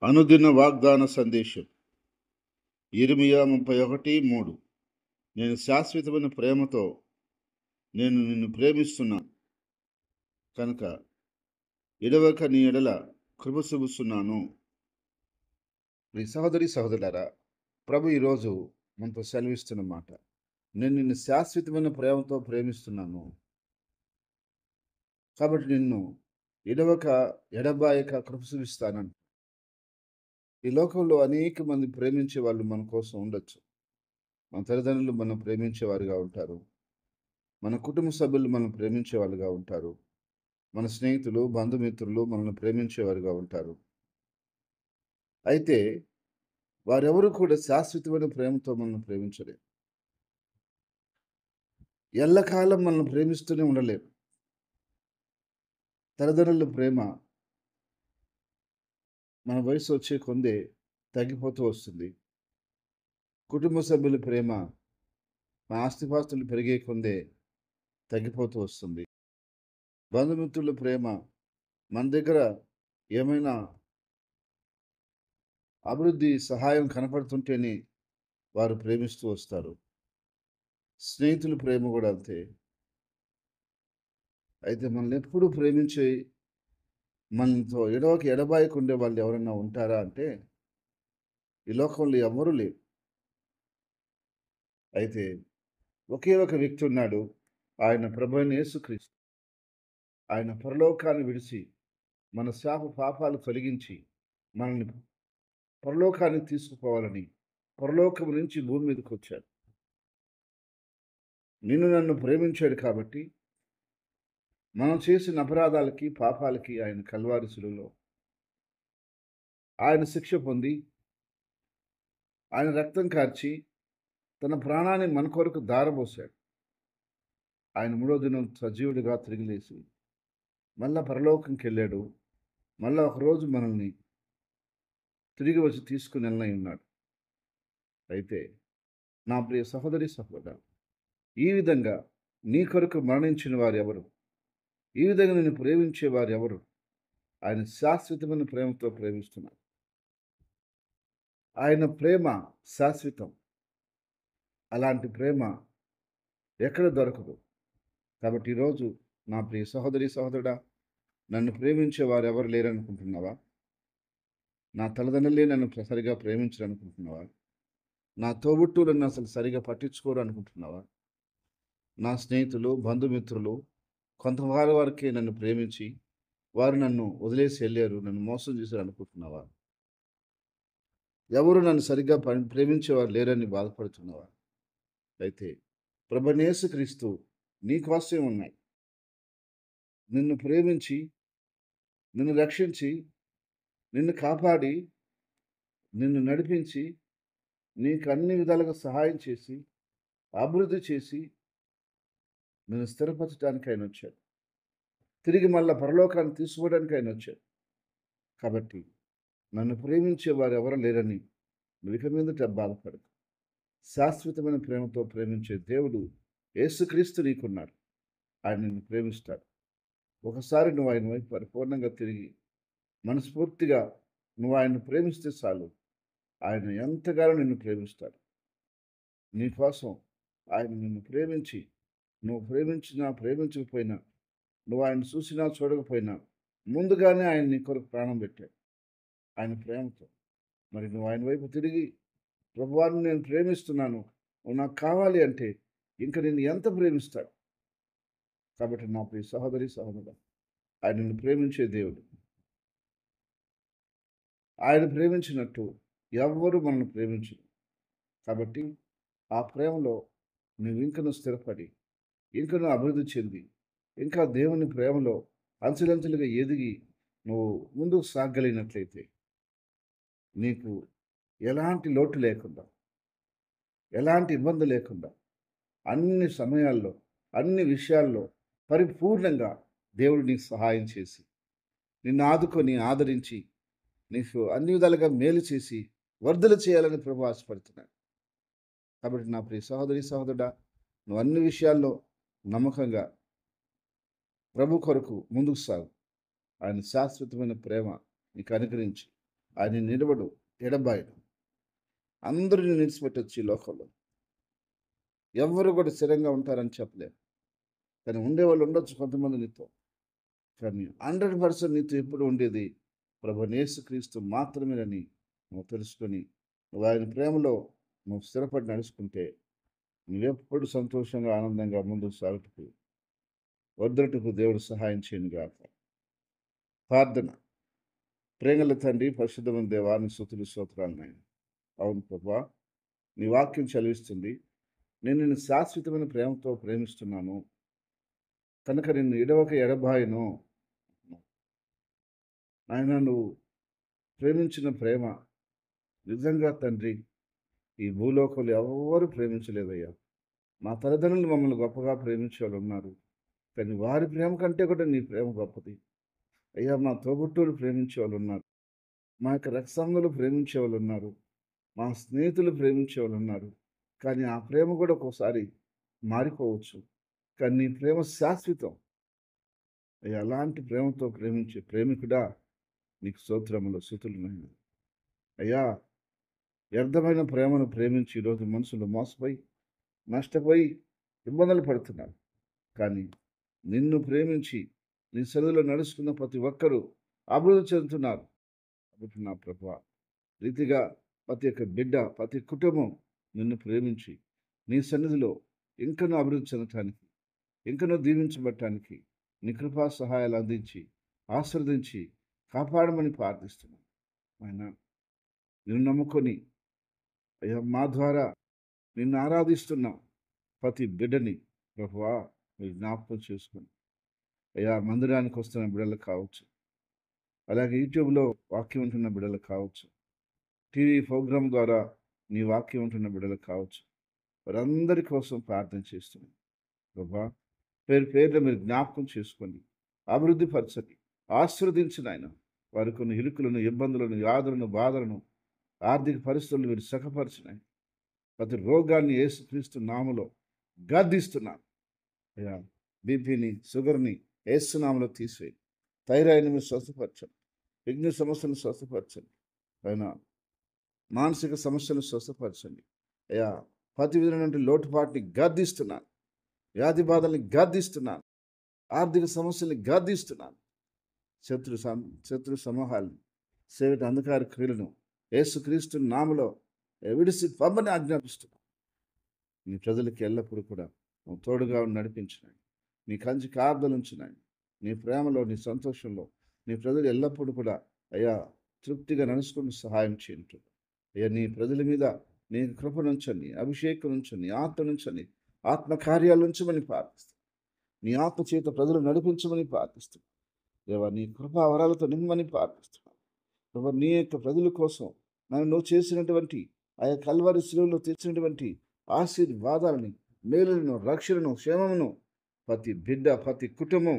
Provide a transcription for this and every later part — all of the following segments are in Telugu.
అనుదిన వాగ్దాన సందేశం ఇర్మియా 31:3. నేను శాశ్వతమైన ప్రేమతో నేను నిన్ను ప్రేమిస్తున్నాను కనుక ఎడవక నీ ఎడల కృప చూపుస్తున్నాను. ఈ సహోదరి సహోదరులారా, ప్రభు ఈరోజు మనతో సెలవిస్తున్న మాట, నేను నిన్ను శాశ్వతమైన ప్రేమతో ప్రేమిస్తున్నాను కాబట్టి నిన్ను ఎడవక ఎడబాయక కృప చూపిస్తానని. ఈ లోకంలో అనేక మంది ప్రేమించే వాళ్ళు మన కోసం ఉండొచ్చు. మన తల్లిదండ్రులు మనం ప్రేమించేవారుగా ఉంటారు. మన కుటుంబ సభ్యులు మనం ప్రేమించే వాళ్ళుగా ఉంటారు. మన స్నేహితులు, బంధుమిత్రులు మనల్ని ప్రేమించేవారుగా ఉంటారు. అయితే వారెవరు కూడా శాశ్వతమైన ప్రేమతో మనల్ని ప్రేమించలేరు. ఎల్లకాలం మనల్ని ప్రేమిస్తూనే ఉండలేరు. తల్లిదండ్రుల ప్రేమ మన వయసు వచ్చే కొందే తగ్గిపోతూ వస్తుంది. కుటుంబ సభ్యుల ప్రేమ మన ఆస్తిపాస్తులు పెరిగే కొందే తగ్గిపోతూ వస్తుంది. బంధుమిత్రుల ప్రేమ మన దగ్గర ఏమైనా అభివృద్ధి, సహాయం కనపడుతుంటేనే వారు ప్రేమిస్తూ వస్తారు. స్నేహితుల ప్రేమ కూడా అంతే. అయితే మనల్ని ఎప్పుడూ ప్రేమించి మనతో ఎడవక ఎడబాయక ఉండే వాళ్ళు ఎవరైనా ఉంటారా అంటే ఈ లోకంలో ఎవ్వరూ లేరు. అయితే ఒకే ఒక వ్యక్తి ఉన్నాడు. ఆయన ప్రభువైన యేసుక్రీస్తు. ఆయన పరలోకాన్ని విడిచి మన పాపాలు తొలగించి మనల్ని పరలోకానికి తీసుకుపోవాలని పరలోకం నుంచి భూమి మీదకి వచ్చాడు. నిన్ను నన్ను ప్రేమించాడు కాబట్టి మనం చేసిన అపరాధాలకి, పాపాలకి ఆయన కల్వారి శిలువలో ఆయన శిక్ష పొంది, ఆయన రక్తం కార్చి తన ప్రాణాన్ని మన కొరకు ధారపోశాడు. ఆయన మూడో దినం సజీవుడిగా తిరిగి లేచి మళ్ళా పరలోకంకి వెళ్ళాడు. మళ్ళా ఒకరోజు మనల్ని తిరిగి వచ్చి తీసుకుని వెళ్ళనై ఉన్నాడు. అయితే నా ప్రియ సహోదరి సహోదరుడా, ఈ విధంగా నీ కొరకు మరణించిన వారు ఎవరు? ఈ విధంగా నిన్ను ప్రేమించే వారు ఎవరు? ఆయన శాశ్వతమైన ప్రేమతో ప్రేమిస్తున్నారు. ఆయన ప్రేమ శాశ్వతం. అలాంటి ప్రేమ ఎక్కడ దొరకదు. కాబట్టి ఈరోజు నా ప్రియ సహోదరి సహోదరుడా, నన్ను ప్రేమించే వారు ఎవరు లేరనుకుంటున్నావా? నా తల్లిదండ్రులే నన్ను సరిగా ప్రేమించరు అనుకుంటున్నావా? నా తోబుట్టువులు నన్ను అసలు సరిగా పట్టించుకోరు అనుకుంటున్నావా? నా స్నేహితులు, బంధుమిత్రులు కొంతవారి వరకే నన్ను ప్రేమించి వారు నన్ను వదిలేసి వెళ్ళారు, నన్ను మోసం చేశారు అనుకుంటున్నావా? ఎవరు నన్ను సరిగ్గా ప్రేమించేవారు లేరని బాధపడుతున్నావా? అయితే ప్రభువైన యేసుక్రీస్తు నీ కోసమే ఉన్నాయి. నిన్ను ప్రేమించి, నిన్ను రక్షించి, నిన్ను కాపాడి, నిన్ను నడిపించి, నీకు అన్ని విధాలుగా సహాయం చేసి, అభివృద్ధి చేసి, నిన్ను స్థిరపరచడానికి ఆయన వచ్చాడు. తిరిగి మళ్ళా పరలోకాన్ని తీసుకోవడానికి ఆయన వచ్చాడు. కాబట్టి నన్ను ప్రేమించే వారు ఎవరు లేరని నువ్వు ఇక మీదట బాధపడకు. శాశ్వతమైన ప్రేమతో ప్రేమించే దేవుడు యేసుక్రీస్తు నీకున్నాడు. ఆయన నిన్ను ప్రేమిస్తాడు. ఒకసారి నువ్వు ఆయన వైపు పరిపూర్ణంగా తిరిగి మనస్ఫూర్తిగా నువ్వు ఆయన్ని ప్రేమిస్తే చాలు, ఆయన ఎంతగానో నిన్ను ప్రేమిస్తాడు. నీ కోసం ఆయన నిన్ను ప్రేమించి, నువ్వు ప్రేమించినా ప్రేమించకపోయినా, నువ్వు ఆయన చూసినా చూడకపోయినా ముందుగానే ఆయన నీ కొరకు ప్రాణం పెట్టాడు ఆయన ప్రేమతో. మరి నువ్వు ఆయన వైపు తిరిగి, ప్రభువాన్ని నేను ప్రేమిస్తున్నాను, నువ్వు నాకు కావాలి అంటే ఇంక నిన్ను ఎంత ప్రేమిస్తాడు. కాబట్టి నా ప్రియ సహోదరి సహోదరుడా, ఆయన నిన్ను ప్రేమించే దేవుడు. ఆయన ప్రేమించినట్టు ఎవ్వరూ మనల్ని ప్రేమించరు. కాబట్టి ఆ ప్రేమలో నువ్వు ఇంకను స్థిరపడి, ఇంకను అభివృద్ధి చెంది, ఇంకా దేవుని ప్రేమలో అంచెలంచెలుగా ఎదిగి నువ్వు ముందుకు సాగలిగినట్లయితే నీకు ఎలాంటి లోటు లేకుండా, ఎలాంటి ఇబ్బంది లేకుండా, అన్ని సమయాల్లో, అన్ని విషయాల్లో పరిపూర్ణంగా దేవుడు నీకు సహాయం చేసి, నిన్ను ఆదుకొని, ఆదరించి, నీకు అన్ని విధాలుగా మేలు చేసి వర్ధలు చేయాలని ప్రభు ఆశపడుతున్నాడు. కాబట్టి నా ప్రియ సహోదరి సహోదరుడా, నువ్వు అన్ని విషయాల్లో నమ్మకంగా ప్రభు కొరకు ముందుకు సాగు. ఆయన శాశ్వతమైన ప్రేమ నీకు అనుగ్రహించి ఆయన నిలబడు, ఎడబాయడు. అందరూ నిన్ను విడిచిపెట్టొచ్చు ఈ లోకంలో. ఎవ్వరు కూడా స్థిరంగా ఉంటారని చెప్పలేరు. కానీ ఉండేవాళ్ళు ఉండొచ్చు కొంతమంది నీతో. కానీ 100% నీతో ఎప్పుడు ఉండేది ప్రభువైన యేసుక్రీస్తు మాత్రమేనని నువ్వు తెలుసుకొని, నువ్వు ఆయన ప్రేమలో నువ్వు స్థిరపడి నడుచుకుంటే, నువ్వెప్పుడు సంతోషంగా, ఆనందంగా ముందుకు సాగుటకు, వర్ధుటకు దేవుడు సహాయం చేయనుగాక. ప్రార్థన. ప్రేమగల తండ్రి, పరిశుద్ధమైన దేవా, నీ స్తుతులు స్తోత్రాలు నాయన. అవును ప్రభువా, నీ వాక్యం చదివిస్తుంది. నేను నిన్ను శాశ్వతమైన ప్రేమతో ప్రేమిస్తున్నాను. కనుక నిన్ను విడవక ఎడబాయను. నాయన నువ్వు ప్రేమించిన ప్రేమ నిజంగా తండ్రి ఈ భూలోకంలో ఎవ్వరు ప్రేమించలేదయ్యా. మా తల్లిదండ్రులు మమ్మల్ని గొప్పగా ప్రేమించే వాళ్ళు ఉన్నారు. కానీ వారి ప్రేమ కంటే కూడా నీ ప్రేమ గొప్పది. అయ్యా, మా తోబుట్టువులు ప్రేమించే వాళ్ళు ఉన్నారు. మా యొక్క రక్త సంబంధులు ప్రేమించే వాళ్ళు ఉన్నారు. మా స్నేహితులు ప్రేమించే వాళ్ళు ఉన్నారు. కానీ ఆ ప్రేమ కూడా ఒక్కోసారి మారిపోవచ్చు. కానీ నీ ప్రేమ శాశ్వతం. అయ్యా, అలాంటి ప్రేమతో ప్రేమించే ప్రేమికుడా, నీకు స్తోత్రములు స్తుతులు నాయన. అయ్యా, వ్యర్థమైన ప్రేమను ప్రేమించి ఈరోజు మనుషులు మోసపోయి, నష్టపోయి, ఇబ్బందులు పడుతున్నారు. కానీ నిన్ను ప్రేమించి నీ సన్నిధిలో నడుస్తున్న ప్రతి ఒక్కరూ అభివృద్ధి చెందుతున్నారు. కాబట్టి నా ప్రభువా, రీతిగా ప్రతి ఒక్క బిడ్డ, ప్రతి కుటుంబం నిన్ను ప్రేమించి నీ సన్నిధిలో ఇంకనూ అభివృద్ధి చెందటానికి, ఇంకనూ దీవించబడటానికి నీ కృపా సహాయాలు అందించి, ఆశీర్వదించి, కాపాడమని ప్రార్థిస్తున్నాను. ఆయన నిన్ను నమ్ముకొని, అయ్యా, మా ద్వారా నిన్ను ఆరాధిస్తున్న ప్రతి బిడ్డని ప్రభువా మీరు జ్ఞాపకం చేసుకొని, అయ్యా, మందిరానికి వస్తున్న బిడ్డలు కావచ్చు, అలాగే యూట్యూబ్‌లో వాక్యం వింటున్న బిడ్డలు కావచ్చు, టీవీ ప్రోగ్రామ్ ద్వారా నీ వాక్యం వింటున్న బిడ్డలు కావచ్చు, వారందరి కోసం ప్రార్థన చేస్తున్నాను. ప్రభువా, పేరు పేరున మీరు జ్ఞాపకం చేసుకోండి, అభివృద్ధి పరచండి, ఆశీర్వదించండి ఆయన. వారికి ఉన్న ఇరుకులను, ఇబ్బందులను, వ్యాధులను, బాధలను, ఆర్థిక పరిస్థితులను మీరు సుఖపరచండి. ప్రతి రోగాన్ని యేసుక్రీస్తు నామములో గద్దిస్తున్నాను. అయ్యా, బీపీని, షుగర్‌ని యేసు నామములో తీసివేయండి. థైరాయిడ్‌ని మీరు స్వస్థపరచండి. కిడ్నీ సమస్యలను స్వస్థపరచండి. అయినా మానసిక సమస్యలను స్వస్థపరచండి. అయ్యా, ప్రతి విధమైనటువంటి లోటుపాటుని గద్దిస్తున్నాను. వ్యాధి బాధల్ని గద్దిస్తున్నాను. ఆర్థిక సమస్యల్ని గద్దిస్తున్నాను. శత్రు సమూహాలను, చీకటి అంధకార క్రియలను యేసుక్రీస్తు నామములో విడిసి పంపని ఆజ్ఞాపిస్తున్నాను. నీ ప్రజలకి ఎల్లప్పుడూ కూడా నువ్వు తోడుగా ఉండి నడిపించినాయి. నీ కంచి కాపుదలుంచినాయి. నీ ప్రేమలో, నీ సంతోషంలో నీ ప్రజలు ఎల్లప్పుడూ కూడా అయ్యా తృప్తిగా నడుచుకుని సహాయం చేయండి. అయ్యా, నీ ప్రజల మీద నీ కృప నుంచండి, అభిషేకం నుంచండి, ఆత్మ నుంచండి, ఆత్మ కార్యాల నుంచమని ప్రార్థిస్తాను. నీ ఆత్మ చేత ప్రజలు నడిపించమని ప్రార్థిస్తున్నాను. దేవా, నీ కృపా వరాలతో నిమ్మని ప్రార్థిస్తున్నాను. ప్రభు, నీ యొక్క ప్రజల కోసం నువ్వు చేసినటువంటి ఆ యొక్క కల్వరి శిలువలో తెచ్చినటువంటి ఆశీర్వాదాలని, మేలులను, రక్షణను, క్షేమమును ప్రతి బిడ్డ, ప్రతి కుటుంబం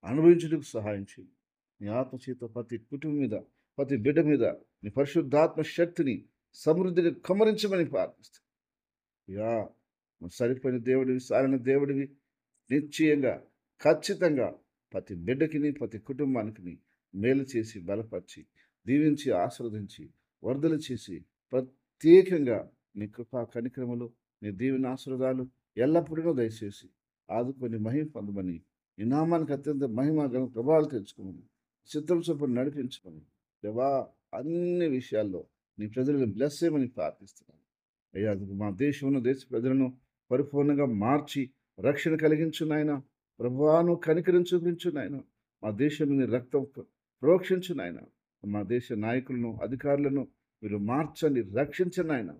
అనుభవించుటకు సహాయం చేయి. నీ ఆత్మ చేత ప్రతి కుటుంబం మీద, ప్రతి బిడ్డ మీద నీ పరిశుద్ధాత్మ శక్తిని సమృద్ధిగా కమ్మరించమని ప్రార్థిస్తాను. యా, నువ్వు సరిపోయిన దేవుడివి, సారిన దేవుడివి. నిశ్చయంగా, ఖచ్చితంగా ప్రతి బిడ్డకిని, ప్రతి కుటుంబానికి మేలు చేసి, బలపరిచి, దీవించి, ఆశీర్వదించి, వర్ధలు చేసి, ప్రత్యేకంగా నీ కృపా కనికరములు, నీ దీవెన ఆశీర్వాదాలు ఎల్లప్పుడూ దయచేసి ఆదుకొని మహిమ పొందమని, నీ నామానికి అత్యంత మహిమ ఘన ప్రభావాలు తెచ్చుకోమని, చిత్తం చొప్పున నడిపించుకొని, దేవా, అన్ని విషయాల్లో నీ ప్రజలను బ్లెస్ చేయమని ప్రార్థిస్తున్నాను. అయ్యా, మా దేశంలో దేశ ప్రజలను పరిపూర్ణంగా మార్చి రక్షణ కలిగించు నాయన. ప్రభువాను కనికరం చూపించు నాయన. మా దేశం నీ రక్తం ప్రోక్షించు నాయన. మా దేశ నాయకులను, అధికారులను మీరు మార్చండి, రక్షించండి నాయన.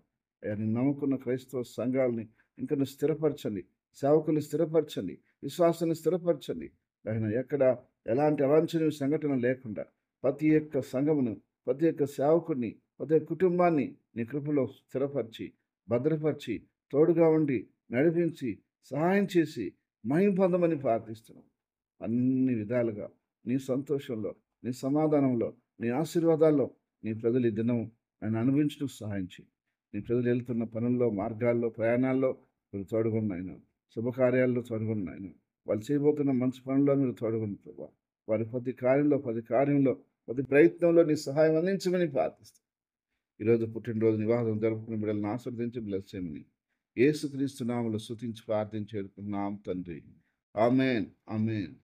అయ్యా, నేను నమ్ముకున్న క్రైస్తవ సంఘాలని ఇంకా స్థిరపరచండి, సేవకులను స్థిరపరచండి, విశ్వాసాన్ని స్థిరపరచండి. ఆయన ఎక్కడ ఎలాంటి అవాంఛనీయ సంఘటన లేకుండా ప్రతి ఒక్క సంఘమును, ప్రతి ఒక్క సేవకుడిని, ప్రతి ఒక్క కుటుంబాన్ని నీ కృపలో స్థిరపరిచి, భద్రపరిచి, తోడుగా ఉండి, నడిపించి, సహాయం చేసి, మహిమ పొందమని ప్రార్థిస్తున్నాం. అన్ని విధాలుగా నీ సంతోషంలో, నీ సమాధానంలో, నీ ఆశీర్వాదాల్లో నీ ప్రజలు ఈ దినం ఆయన అనుభవించడం సహాయం చేయి. నీ ప్రజలు వెళ్తున్న పనుల్లో, మార్గాల్లో, ప్రయాణాల్లో మీరు తోడుగున్న ఆయన. శుభకార్యాల్లో తోడుగున్న ఆయన. వాళ్ళు చేయబోతున్న మంచి పనుల్లో మీరు తోడుగున్న ప్రభావ. వారి ప్రతి కార్యంలో ప్రతి ప్రయత్నంలో నీ సహాయం అందించమని ప్రార్థిస్తాను. ఈరోజు పుట్టినరోజు వివాహం జరుపుకునే బిడ్డలను ఆశీర్వదించి బ్లెస్ చేయమని యేసుక్రీస్తు నామములో స్తుతించి ప్రార్థించి వేడుకుంటున్నాం తండ్రి. ఆమేన్. ఆమేన్.